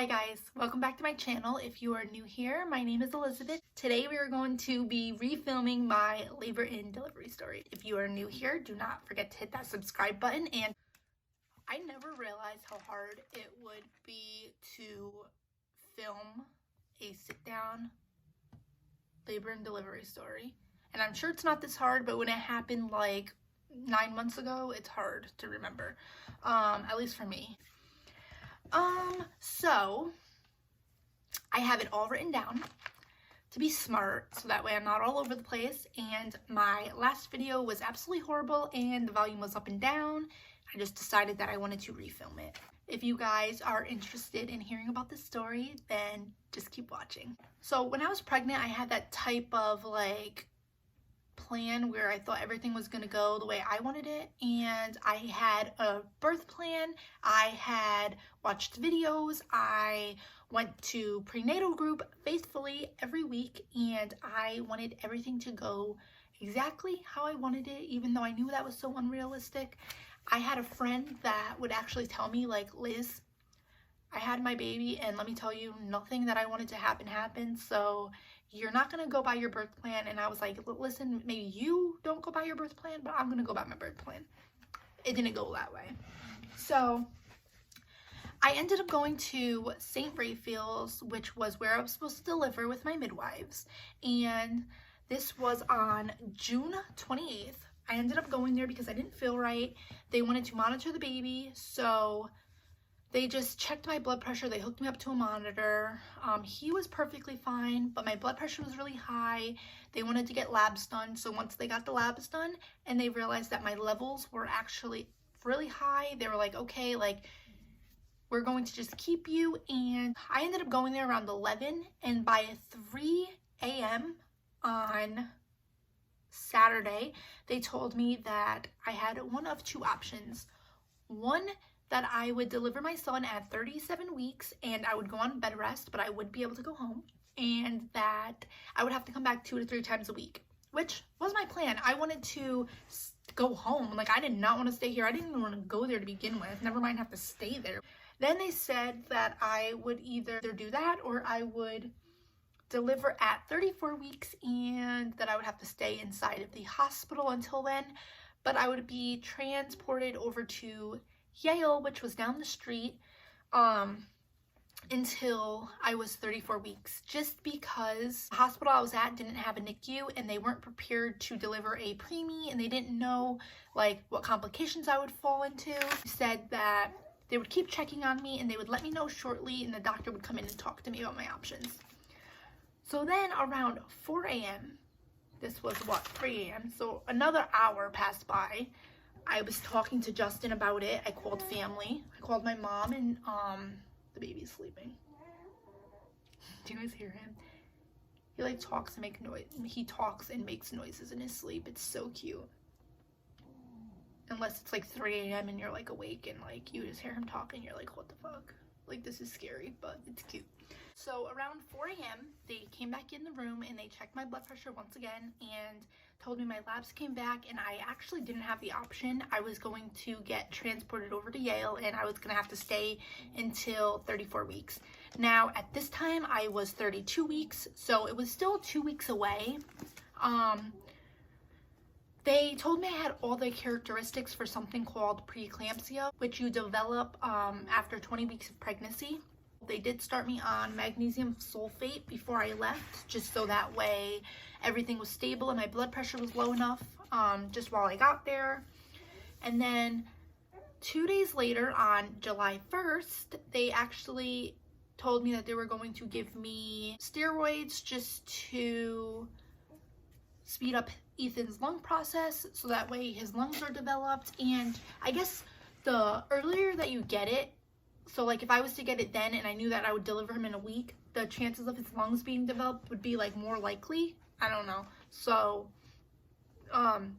Hi guys, welcome back to my channel. If you are new here, my name is Elizabeth. Today we are going to be refilming my labor and delivery story. If you are new here, do not forget to hit that subscribe button. And I never realized how hard it would be to film a sit-down labor and delivery story. And I'm sure it's not this hard, but when it happened like 9 months ago, it's hard to remember, at least for me. So I have it all written down to be smart, so that way I'm not all over the place. And my last video was absolutely horrible and the volume was up and down. I just decided that I wanted to refilm it. If you guys are interested in hearing about this story, then just keep watching. So when I was pregnant, I had that type of like plan where I thought everything was going to go the way I wanted it, and I had a birth plan. I had watched videos. I went to prenatal group faithfully every week, and I wanted everything to go exactly how I wanted it, even though I knew that was so unrealistic. I had a friend that would actually tell me, like, Liz, I had my baby, and let me tell you, nothing that I wanted to happen happened, so you're not going to go by your birth plan. And I was like, listen, maybe you don't go by your birth plan, but I'm going to go by my birth plan. It didn't go that way. So I ended up going to St. Raphael's, which was where I was supposed to deliver with my midwives. And this was on June 28th. I ended up going there because I didn't feel right. They wanted to monitor the baby, so they just checked my blood pressure. They hooked me up to a monitor. He was perfectly fine, but my blood pressure was really high. They wanted to get labs done. So once they got the labs done and they realized that my levels were actually really high, they were like, okay, like, we're going to just keep you. And I ended up going there around 11, and by 3 a.m. on Saturday, they told me that I had one of two options. One, that I would deliver my son at 37 weeks and I would go on bed rest, but I would be able to go home, and that I would have to come back 2 to 3 times a week, which was my plan. I wanted to go home. Like, I did not want to stay here. I didn't even want to go there to begin with, never mind have to stay there. Then they said that I would either do that or I would deliver at 34 weeks and that I would have to stay inside of the hospital until then, but I would be transported over to Yale, which was down the street, until I was 34 weeks, just because the hospital I was at didn't have a NICU and they weren't prepared to deliver a preemie, and they didn't know like what complications I would fall into. They said that they would keep checking on me and they would let me know shortly, and the doctor would come in and talk to me about my options. So then around 4 a.m., this was what, 3 a.m., so another hour passed by. I was talking to Justin about it. I called family. I called my mom, and the baby's sleeping. Do you guys hear him? He like talks and makes noise. He talks and makes noises in his sleep. It's so cute. Unless it's like 3 a.m. and you're like awake and like you just hear him talking, you're like, what the fuck? Like, this is scary, but it's cute. So around 4 a.m. they came back in the room and they checked my blood pressure once again and told me my labs came back, and I actually didn't have the option. I was going to get transported over to Yale and I was going to have to stay until 34 weeks. Now at this time I was 32 weeks, so it was still 2 weeks away. They told me I had all the characteristics for something called preeclampsia, which you develop after 20 weeks of pregnancy. They did start me on magnesium sulfate before I left, just so that way everything was stable and my blood pressure was low enough just while I got there. And then 2 days later, on July 1st, they actually told me that they were going to give me steroids just to speed up Ethan's lung process, so that way his lungs are developed. And I guess the earlier that you get it, so like if I was to get it then and I knew that I would deliver him in a week, the chances of his lungs being developed would be like more likely. I don't know. So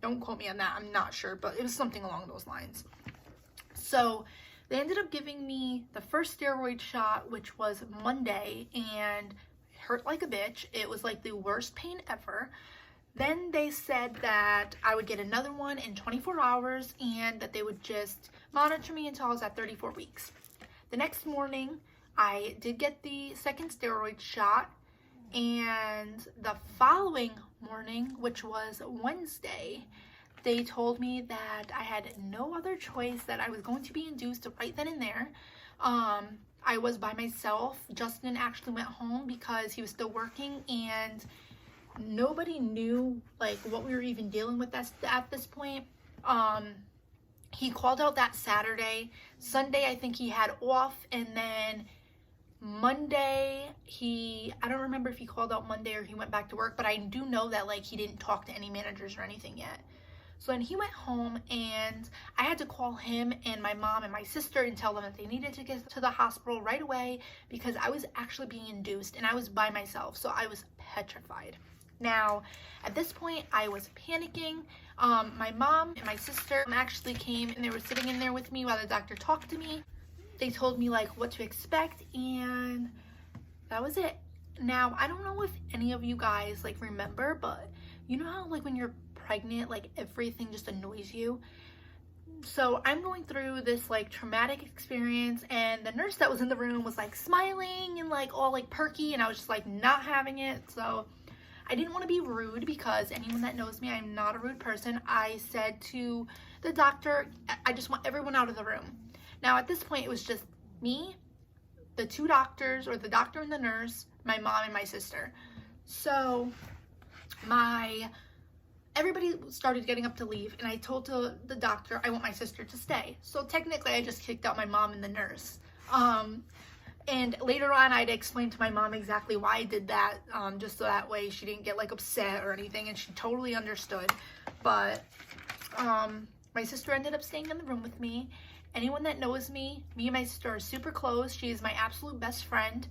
don't quote me on that. I'm not sure, but it was something along those lines. So they ended up giving me the first steroid shot, which was Monday, and it hurt like a bitch. It was like the worst pain ever. Then they said that I would get another one in 24 hours and that they would just monitor me until I was at 34 weeks. The next morning, I did get the second steroid shot, and the following morning, which was Wednesday, they told me that I had no other choice, that I was going to be induced right then and there. I was by myself. Justin actually went home because he was still working, and nobody knew like what we were even dealing with at this point. He called out that Saturday. Sunday, I think he had off, and then Monday, I don't remember if he called out Monday or he went back to work, but I do know that like he didn't talk to any managers or anything yet. So then he went home, and I had to call him and my mom and my sister and tell them that they needed to get to the hospital right away because I was actually being induced and I was by myself, so I was petrified. Now, at this point, I was panicking. My mom and my sister actually came, and they were sitting in there with me while the doctor talked to me. They told me like what to expect, and that was it. Now, I don't know if any of you guys like remember, but you know how like when you're pregnant, like everything just annoys you? So I'm going through this like traumatic experience, and the nurse that was in the room was like smiling and like all like perky, and I was just like not having it. So I didn't want to be rude, because anyone that knows me, I'm not a rude person. I said to the doctor, I just want everyone out of the room. Now at this point, it was just me, the two doctors, or the doctor and the nurse, my mom and my sister. So everybody started getting up to leave, and I told the doctor I want my sister to stay. So technically I just kicked out my mom and the nurse. And later on, I'd explain to my mom exactly why I did that, just so that way she didn't get like upset or anything, and she totally understood. But my sister ended up staying in the room with me. Anyone that knows me and my sister are super close. She is my absolute best friend.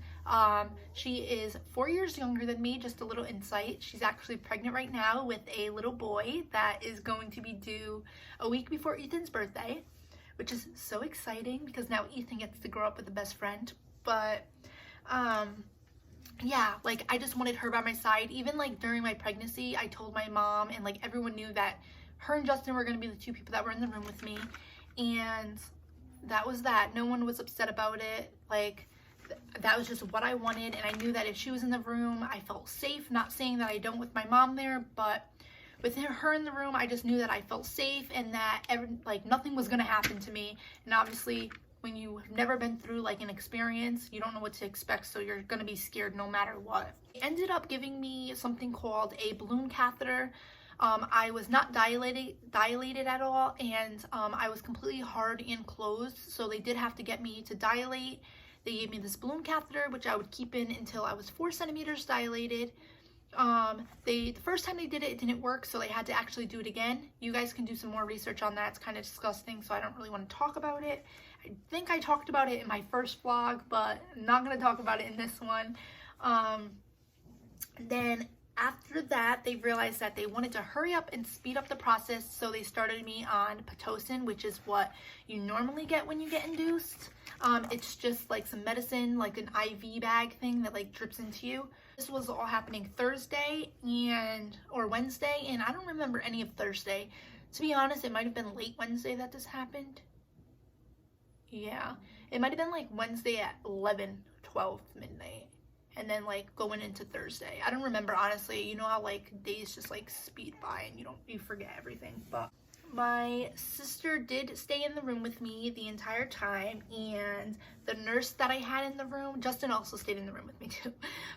She is 4 years younger than me. Just a little insight. She's actually pregnant right now with a little boy that is going to be due a week before Ethan's birthday, which is so exciting because now Ethan gets to grow up with a best friend. But yeah, like I just wanted her by my side. Even like during my pregnancy, I told my mom, and like everyone knew that her and Justin were going to be the two people that were in the room with me. And that was that. No one was upset about it. Like that was just what I wanted, and I knew that if she was in the room, I felt safe. Not saying that I don't with my mom there, but with her in the room, I just knew that I felt safe, and that like nothing was gonna happen to me. And obviously, when you've never been through like an experience, you don't know what to expect, so you're gonna be scared no matter what. They ended up giving me something called a balloon catheter. I was not dilated at all, and I was completely hard and closed, so they did have to get me to dilate. They gave me this balloon catheter, which I would keep in until I was 4 centimeters dilated. The first time they did it, it didn't work, so they had to actually do it again. You guys can do some more research on that. It's kind of disgusting, so I don't really want to talk about it. I think I talked about it in my first vlog, but I'm not going to talk about it in this one. Then after that, they realized that they wanted to hurry up and speed up the process, so they started me on Pitocin, which is what you normally get when you get induced. It's just like some medicine, like an IV bag thing that like drips into you. This was all happening Thursday or Wednesday, and I don't remember any of Thursday. To be honest, it might have been late Wednesday that this happened. Yeah, it might have been like Wednesday at 12 midnight. And then like going into Thursday. I don't remember, honestly. You know how like days just like speed by and you forget everything. But my sister did stay in the room with me the entire time, and the nurse that I had in the room, Justin also stayed in the room with me too,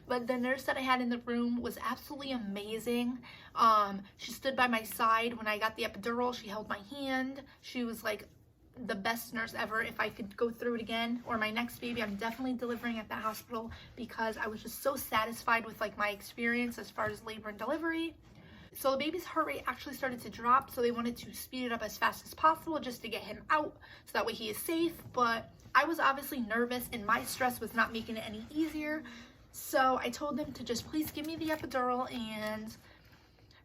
but the nurse that I had in the room was absolutely amazing. She stood by my side when I got the epidural. She held my hand. She was like the best nurse ever. If I could go through it again, or my next baby, I'm definitely delivering at that hospital, because I was just so satisfied with like my experience as far as labor and delivery. So the baby's heart rate actually started to drop, so they wanted to speed it up as fast as possible just to get him out so that way he is safe. But I was obviously nervous, and my stress was not making it any easier, so I told them to just please give me the epidural, and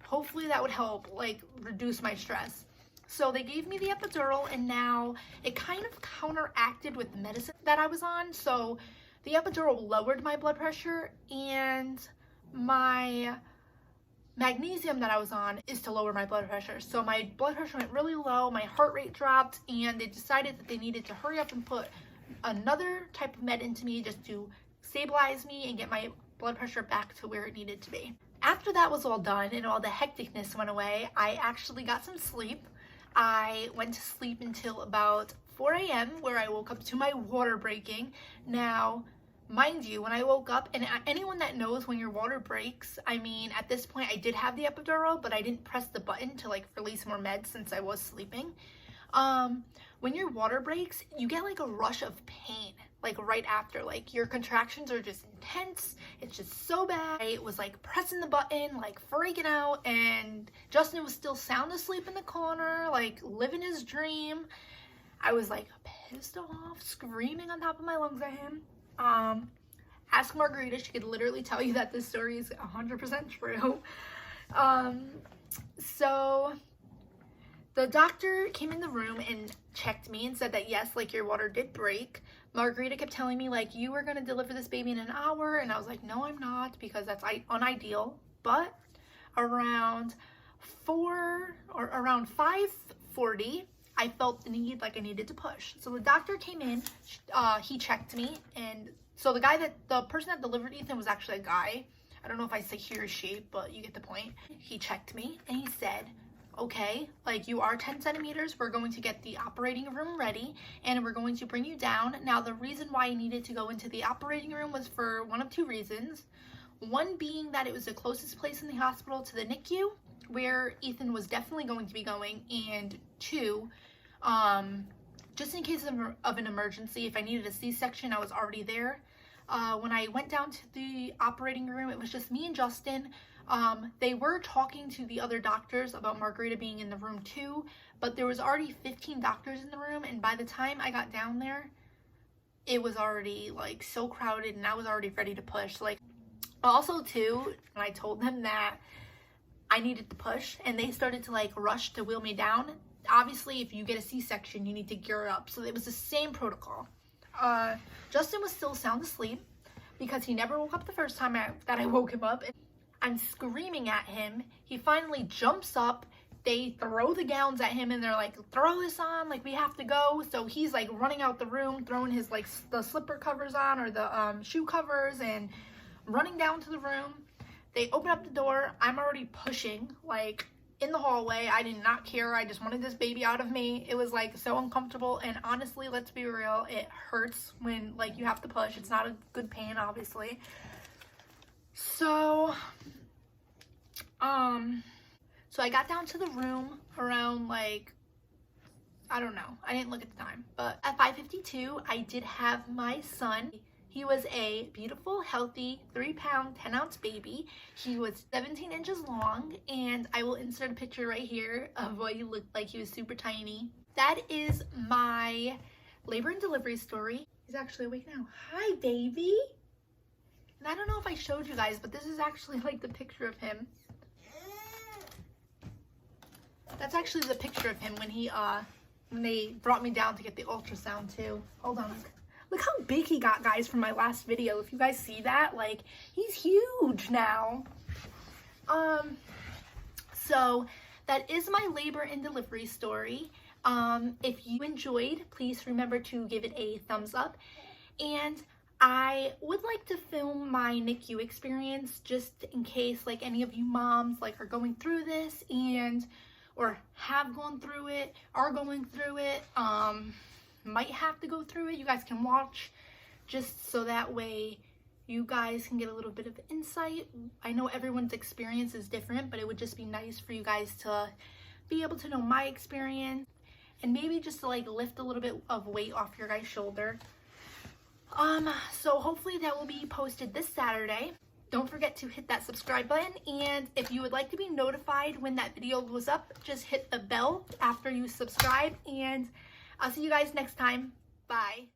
hopefully that would help like reduce my stress. So they gave me the epidural, and now it kind of counteracted with the medicine that I was on. So the epidural lowered my blood pressure, and my magnesium that I was on is to lower my blood pressure. So my blood pressure went really low, my heart rate dropped, and they decided that they needed to hurry up and put another type of med into me just to stabilize me and get my blood pressure back to where it needed to be. After that was all done and all the hecticness went away, I actually got some sleep. I went to sleep until about 4 a.m. where I woke up to my water breaking. Now, mind you, when I woke up, and anyone that knows when your water breaks, I mean, at this point I did have the epidural, but I didn't press the button to like release more meds since I was sleeping. When your water breaks, you get like a rush of pain, like right after, like your contractions are just intense. It's just so bad. I was like pressing the button, like freaking out, and Justin was still sound asleep in the corner, like living his dream. I was like pissed off, screaming on top of my lungs at him. Ask Margarita, she could literally tell you that this story is 100% true. So the doctor came in the room and checked me and said that yes, like your water did break. Margarita kept telling me like, you were gonna deliver this baby in an hour, and I was like, no, I'm not, because that's unideal. But around 5:40, I felt the need, like I needed to push. So the doctor came in, he checked me, and so the person that delivered Ethan was actually a guy. I don't know if I say he or she, but you get the point. He checked me and he said, okay, like you are 10 centimeters. We're going to get the operating room ready and we're going to bring you down. Now, the reason why I needed to go into the operating room was for one of two reasons. One being that it was the closest place in the hospital to the NICU where Ethan was definitely going to be going. And two, just in case of an emergency, if I needed a C-section, I was already there. When I went down to the operating room, it was just me and Justin. They were talking to the other doctors about Margarita being in the room too, but there was already 15 doctors in the room, and by the time I got down there, it was already like so crowded and I was already ready to push. Like, also too, when I told them that I needed to push and they started to like rush to wheel me down, obviously if you get a C-section, you need to gear up. So it was the same protocol. Justin was still sound asleep because he never woke up the first time that I woke him up. I'm screaming at him. He finally jumps up. They throw the gowns at him and they're like, throw this on, like we have to go. So he's like running out the room, throwing his like the slipper covers on, or the shoe covers, and running down to the room. They open up the door. I'm already pushing like in the hallway. I did not care. I just wanted this baby out of me. It was like so uncomfortable, and honestly, let's be real, it hurts when like you have to push. It's not a good pain, obviously. So I got down to the room around like, I don't know, I didn't look at the time, but at 5:52 I did have my son. He was a beautiful, healthy 3-pound, 10-ounce baby. He was 17 inches long, and I will insert a picture right here of what he looked like. He was super tiny. That is my labor and delivery story. He's actually awake now. Hi, baby. And I don't know if I showed you guys, but this is actually like the picture of him. That's actually the picture of him when they brought me down to get the ultrasound too. Hold on. Look how big he got, guys, from my last video. If you guys see that, like, he's huge now. So that is my labor and delivery story. If you enjoyed, please remember to give it a thumbs up. And I would like to film my NICU experience just in case like any of you moms like are going through this or have gone through it, are going through it, might have to go through it. You guys can watch just so that way you guys can get a little bit of insight. I know everyone's experience is different, but it would just be nice for you guys to be able to know my experience and maybe just to like lift a little bit of weight off your guys' shoulder. So hopefully that will be posted this Saturday. Don't forget to hit that subscribe button, and if you would like to be notified when that video goes up, just hit the bell after you subscribe, and I'll see you guys next time. Bye.